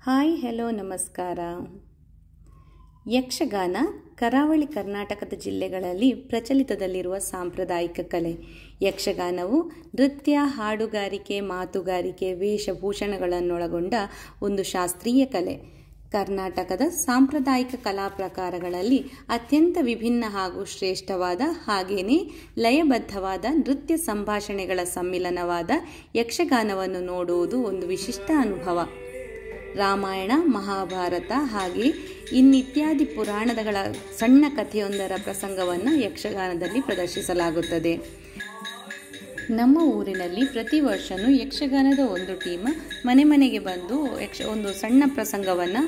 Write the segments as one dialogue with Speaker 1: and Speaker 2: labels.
Speaker 1: Hi hello ನಮಸ್ಕಾರ. ಯಕ್ಷಗಾನ ಕರಾವಳಿ ಕರ್ನಾಟಕದ ಜಿಲ್ಲೆಗಳಲ್ಲಿ ಪ್ರಚಲಿತದಲ್ಲಿರುವ ಸಾಂಪ್ರದಾಯಿಕ ಕಲೆ. ಯಕ್ಷಗಾನವು ನೃತ್ಯ, ಹಾಡುಗಾರಿಕೆ, ಮಾತುಗಾರಿಕೆ, ವೇಷಭೂಷಣಗಳನ್ನೊಳಗೊಂಡ ಒಂದು ಶಾಸ್ತ್ರೀಯ ಕಲೆ. ಕರ್ನಾಟಕದ ಸಾಂಪ್ರದಾಯಿಕ ಕಲಾ ಪ್ರಕಾರಗಳಲ್ಲಿ ಅತ್ಯಂತ ವಿಭಿನ್ನ ಹಾಗೂ ಶ್ರೇಷ್ಠವಾದ ಹಾಗೇನೇ ಲಯಬದ್ಧವಾದ ನೃತ್ಯ ಸಂಭಾಷಣೆಗಳ ಸಮ್ಮಿಲನವಾದ ಯಕ್ಷಗಾನವನ್ನು ನೋಡುವುದು ಒಂದು ವಿಶಿಷ್ಟ ಅನುಭವ. ರಾಮಾಯಣ, ಮಹಾಭಾರತ ಹಾಗೆ ಇನ್ನಿತ್ಯಾದಿ ಪುರಾಣಗಳ ಸಣ್ಣ ಕಥೆಯೊಂದರ ಪ್ರಸಂಗವನ್ನು ಯಕ್ಷಗಾನದಲ್ಲಿ ಪ್ರದರ್ಶಿಸಲಾಗುತ್ತದೆ. ನಮ್ಮ ಊರಿನಲ್ಲಿ ಪ್ರತಿ ವರ್ಷವೂ ಯಕ್ಷಗಾನದ ಒಂದು ಟೀಮ್ ಮನೆ ಮನೆಗೆ ಬಂದು ಒಂದು ಸಣ್ಣ ಪ್ರಸಂಗವನ್ನು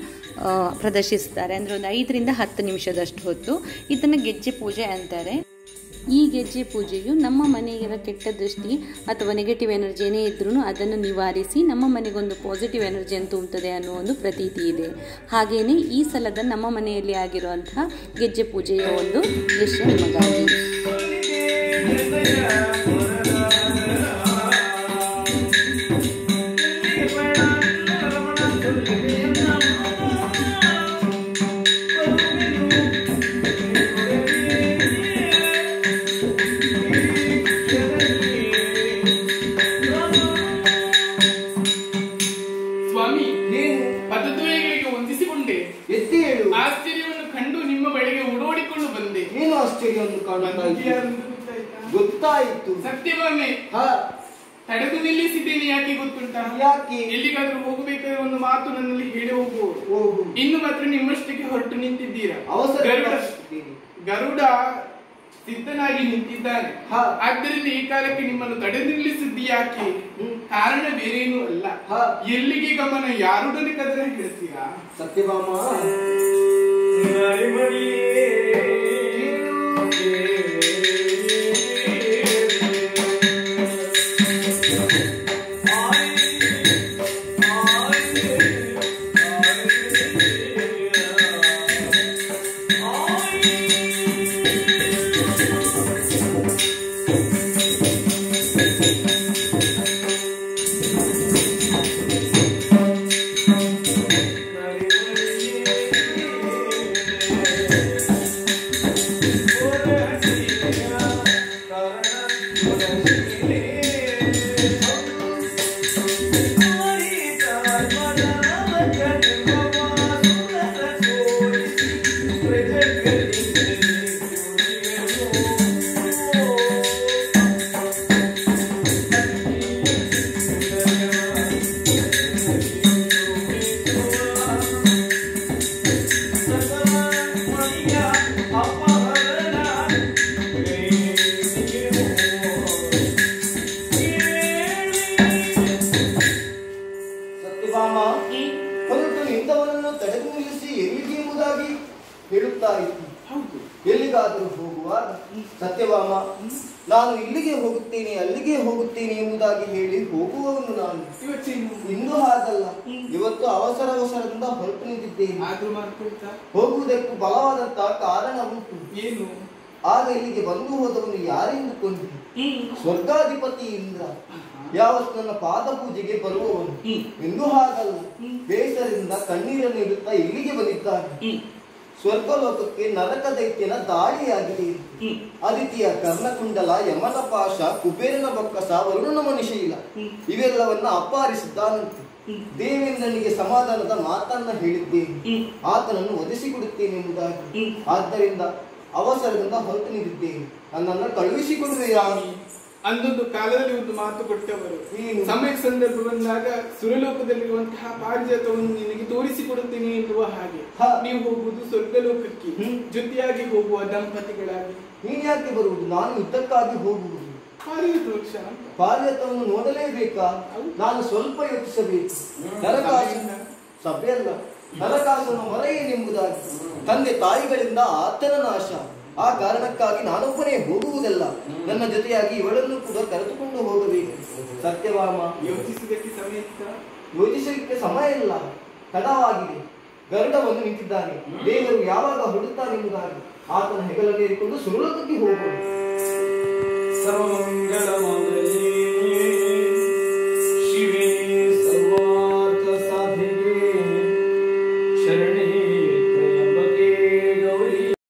Speaker 1: ಪ್ರದರ್ಶಿಸ್ತಾರೆ. ಅಂದರೆ ಒಂದು 5 ರಿಂದ 10 ನಿಮಿಷದಷ್ಟು ಹೊತ್ತು. ಇದನ್ನು ಗೆಜ್ಜೆ ಪೂಜೆ ಅಂತಾರೆ. ಈ ಗೆಜ್ಜೆ ಪೂಜೆಯು ನಮ್ಮ ಮನೆಗಿರೋ ಕೆಟ್ಟ ದೃಷ್ಟಿ ಅಥವಾ ನೆಗೆಟಿವ್ ಎನರ್ಜಿ ಏನೇ ಇದ್ರೂ ಅದನ್ನು ನಿವಾರಿಸಿ ನಮ್ಮ ಮನೆಗೊಂದು ಪಾಸಿಟಿವ್ ಎನರ್ಜಿಯನ್ನು ತುಂಬುತ್ತದೆ ಅನ್ನೋ ಒಂದು ಪ್ರತೀತಿ ಇದೆ. ಹಾಗೆಯೇ ಈ ಸಲದ ನಮ್ಮ ಮನೆಯಲ್ಲಿ ಆಗಿರುವಂತಹ ಗೆಜ್ಜೆ ಪೂಜೆಯ ಒಂದು ದೃಶ್ಯ ನಿಮಗಾಗಿ.
Speaker 2: ಆಶ್ಚರ್ಯವನ್ನು ಕಂಡು ನಿಮ್ಮ ಬಳಿಗೆ ಓಡೋಡಿಕೊಂಡು ಬಂದೆ.
Speaker 3: ಏನು ಆಶ್ಚರ್ಯವನ್ನು ಗೊತ್ತಾಯಿತು.
Speaker 2: ಸತ್ಯವಾಮೆ, ತಡೆದು ನಿಲ್ಲಿಸಿದ್ದೇನೆ. ಯಾಕೆ ಗೊತ್ತುಂಟಾ?
Speaker 3: ಯಾಕೆ?
Speaker 2: ಎಲ್ಲಿಗಾದ್ರೂ ಹೋಗಬೇಕಾದ್ರೆ ಒಂದು ಮಾತು ನನ್ನಲ್ಲಿ ಹೇಳಿ ಹೋಗುವುದು. ಇನ್ನು ಮಾತ್ರ ನಿಮ್ಮಷ್ಟಕ್ಕೆ ಹೊರಟು ನಿಂತಿದ್ದೀರಾ. ಗರುಡ ಸಿದ್ಧನಾಗಿ ನಿಂತಿದ್ದಾನೆ. ಆದ್ದರಿಂದ ಈ ಕಾಲಕ್ಕೆ ನಿಮ್ಮನ್ನು ತಡೆದು ನಿಲ್ಲಿಸಿದ್ದು ಯಾಕೆ? ಕಾರಣ ಬೇರೇನೂ ಅಲ್ಲ. ಎಲ್ಲಿಗೆ ಗಮನ, ಯಾರುಡನೆ ಕದರ ಹೇಳ್ತೀರಾ?
Speaker 3: ಸತ್ಯಭಾಮ, ತಡೆದು ನಿಲ್ಲಿಸಿ ಎಲ್ಲಿಗೆ ಎಂಬುದಾಗಿ ಹೇಳುತ್ತಾ ಇತ್ತು. ಎಲ್ಲಿಗಾದರೂ ಹೋಗುವಾಗ ಸತ್ಯಭಾಮ, ನಾನು ಇಲ್ಲಿಗೆ ಹೋಗುತ್ತೇನೆ, ಅಲ್ಲಿಗೆ ಹೋಗುತ್ತೇನೆ ಎಂಬುದಾಗಿ ಹೇಳಿ ಹೋಗುವವನು ನಾನು. ಇಂದು ಹಾಗಲ್ಲ. ಇವತ್ತು ಅವಸರದಿಂದ ಹೊರಟು ನಿಂತಿದ್ದೇನೆ. ಹೋಗುವುದಕ್ಕೂ ಬಲವಾದಂತಹ ಕಾರಣ ಉಂಟು. ಏನು? ಆಗ ಇಲ್ಲಿಗೆ ಬಂದು ಹೋದವನು ಯಾರೆಂದುಕೊಂಡು ಸ್ವರ್ಗಾಧಿಪತಿ ಇಂದ್ರ ಯಾವತ್ತು ನನ್ನ ಪಾದ ಪೂಜೆಗೆ ಬರುವವನು. ಇಂದು ಹಾಗಲ್ಲ. ಬೇಸರದಿಂದ ಕಣ್ಣೀರನ್ನು ಇಡುತ್ತಾ ಇಲ್ಲಿಗೆ ಬಂದಿದ್ದಾನೆ. ಸ್ವರ್ಗಲೋಕಕ್ಕೆ ನರಕ ದೈತ್ಯನ ದಾಳಿಯಾಗಿದೆ. ಅದಿತಿಯ ಕರ್ಣಕುಂಡಲ, ಯಮನ ಪಾಶ, ಕುಬೇರನ ಬೊಕ್ಕಸ, ವರುಣನ ಮನುಷ್ಯಯಿಲ್ಲ ಇವೆಲ್ಲವನ್ನ ಅಪಹರಿಸಿದ್ದಾನಂತೆ. ದೇವೇಂದ್ರನಿಗೆ ಸಮಾಧಾನದ ಮಾತನ್ನ ಹೇಳಿದ್ದೇನೆ, ಆತನನ್ನು ಒದಿಸಿಕೊಡುತ್ತೇನೆ ಎಂಬುದಾಗಿ. ಆದ್ದರಿಂದ ಅವಸರದಿಂದ ಹೊರಟು ನಿಂತಿದ್ದೇನೆ. ನನ್ನನ್ನು ಕಳುಹಿಸಿಕೊಡುವೆಯಾ?
Speaker 2: ಅಂದೊಂದು ಕಾಲದಲ್ಲಿ ಒಂದು ಮಾತು ಕೊಟ್ಟವರು, ಸಮಯ ಸಂದರ್ಭ ಬಂದಾಗ ಸುರಲೋಕದಲ್ಲಿರುವಂತಹ ಪಾರಿಜಾತವನ್ನು ನಿನಗೆ ತೋರಿಸಿಕೊಡುತ್ತೇನೆ ಎನ್ನುವ ಹಾಗೆ ನೀವು ಹೋಗುವುದು ಸ್ವರ್ಗಲೋಕಕ್ಕೆ, ಜೊತೆಯಾಗಿ ಹೋಗುವ ದಂಪತಿಗಳಾಗಿ.
Speaker 3: ನೀನ್ ಯಾಕೆ ಬರುವುದು? ನಾನು ಯುದ್ಧಕ್ಕಾಗಿ ಹೋಗುವುದು. ಪಾರಿಜಾತವನ್ನು ನೋಡಲೇಬೇಕಾ? ನಾನು ಸ್ವಲ್ಪ ಯೋಚಿಸಬೇಕು. ಸಭೆಯಲ್ಲ, ನರಕಾಸನ ಮೊರೆ ಏನೆಂಬುದಾಗಿ. ತಂದೆ ತಾಯಿಗಳಿಂದ ಆತನ ನಾಶ. ಆ ಕಾರಣಕ್ಕಾಗಿ ನಾನೊಬ್ಬನೇ ಹೋಗುವುದಲ್ಲ, ನನ್ನ ಜೊತೆಯಾಗಿ ಇವಳನ್ನು ಕೂಡ ಕರೆದುಕೊಂಡು ಹೋಗಬೇಕು. ಸತ್ಯಭಾಮ, ಯೋಚಿಸಲಿಕ್ಕೆ ಸಮಯ ಇಲ್ಲ, ತಡವಾಗಿದೆ. ಗರುಡವನ್ನು ನಿಂತಿದ್ದಾನೆ. ದೇವರು ಯಾವಾಗ ಹೊರಡುತ್ತಾನೆಂಬುದಾಗಿ ಆತನ ಹೆಗಲನ್ನೇರಿಕೊಂಡು ಸುರಲೋಕಕ್ಕೆ ಹೋಗೋಣ. ಶಿವೇ ಸರ್ವಾರ್ಥ ಸಾಧಿಗೆ
Speaker 2: ಶರಣೇ